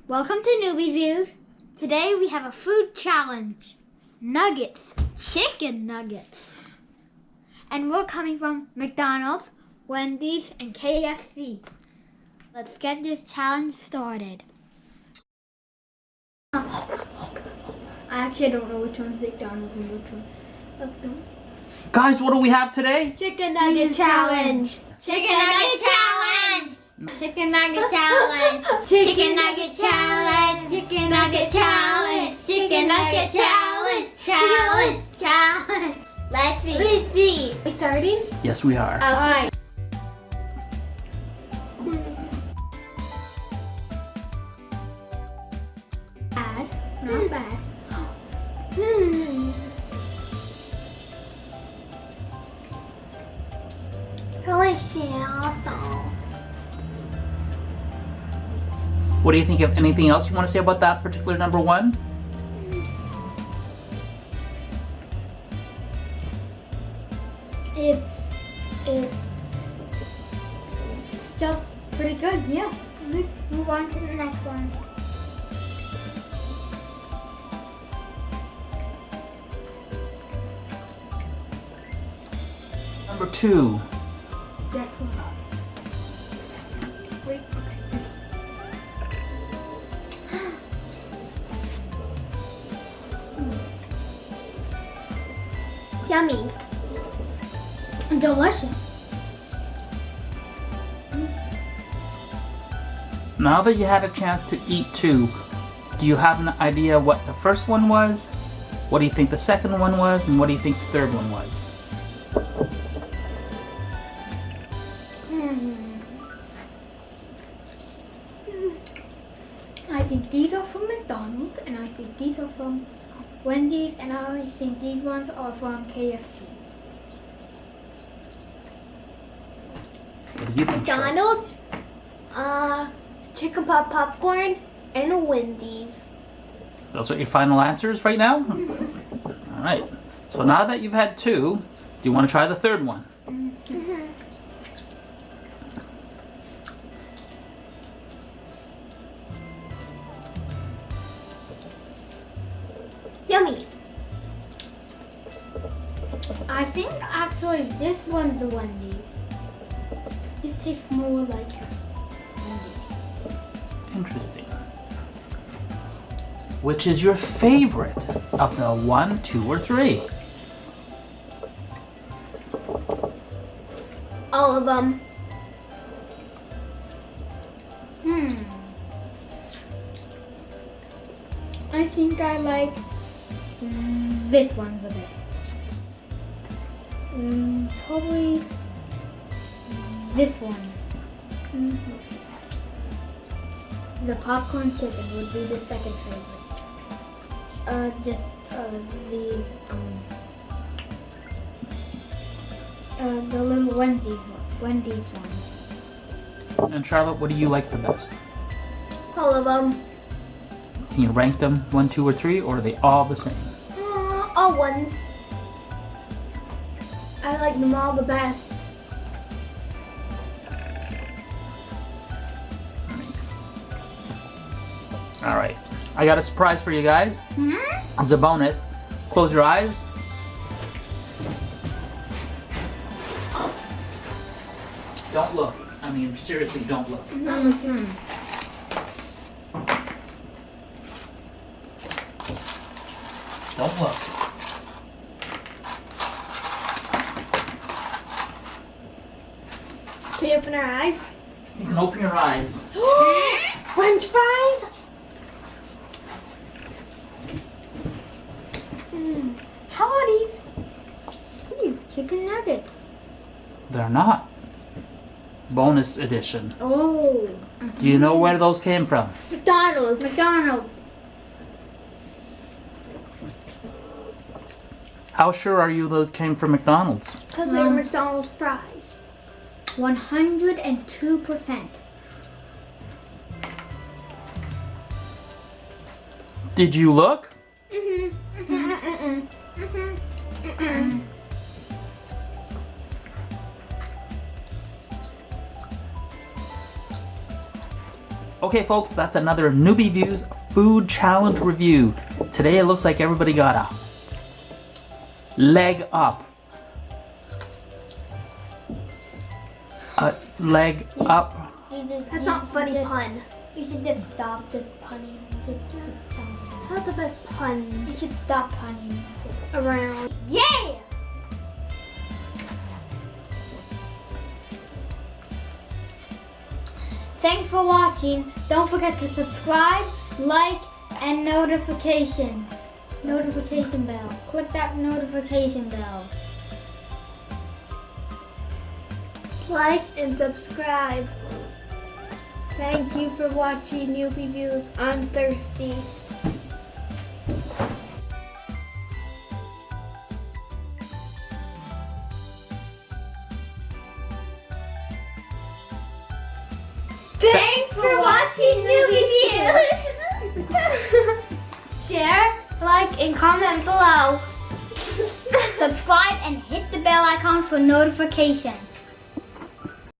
Welcome to Newbie Views. Today we have a food challenge. Nuggets. Chicken nuggets. And we're coming from McDonald's, Wendys, and KFC. Let's get this challenge started. I don't know which one's McDonald's and which one. Let's go. Guys, what do we have today? Chicken nugget challenge. Chicken nugget challenge. Chicken nugget challenge. Chicken nugget challenge. Chicken nugget challenge. Chicken nugget challenge. Challenge. Let's see. We starting? Yes, we are. Alright. Bad. Not bad. Delicious. What do you think of anything else you want to say about that particular number one? It's just pretty good, yeah. Let's move on to the next one. Number two. This one. Wait, okay. Yummy. Delicious. Now that you had a chance to eat two, do you have an idea what the first one was? What do you think the second one was? And what do you think the third one was? I think these are from McDonald's, and I think these are from Wendy's, and I think these ones are from KFC. What do you think, Charlotte? McDonald's, chicken pot popcorn, and a Wendy's. Those are your final answers right now? Alright. So now that you've had two, do you want to try the third one? Yummy. I think actually this one's the Wendy's. This tastes more like Wendy's. Interesting. Which is your favorite of the 1, 2, or 3? All of them. I think I like this one the best. Probably this one. The popcorn chicken would be the second favorite. The little Wendy's one. And Charlotte, what do you like the best? All of them. Can you rank them 1, 2, or 3, or are they all the same? All ones. I like them all the best. Nice. Alright. I got a surprise for you guys. As a bonus. Close your eyes. Don't look. I mean, seriously, don't look. Don't look. Can you open our eyes? You can open your eyes. French fries? How are these? Chicken nuggets. They're not. Bonus edition. Oh. Do you know where those came from? McDonald's. McDonald's. How sure are you those came from McDonald's? Because they were McDonald's fries. 102%. Did you look? Okay, folks, that's another Newbie Views food challenge review. Today it looks like everybody got a leg up. A leg up. That's not funny pun. You should just stop just punning. It's not the best pun You should stop punning. around. Yeah! Thanks for watching. Don't forget to subscribe, like, and notification bell. Click that notification bell. Like and subscribe. Thank you for watching Newbie Views. I'm thirsty. Thanks for watching Newbie Views. Share, like, and comment below. Subscribe and hit the bell icon for notification.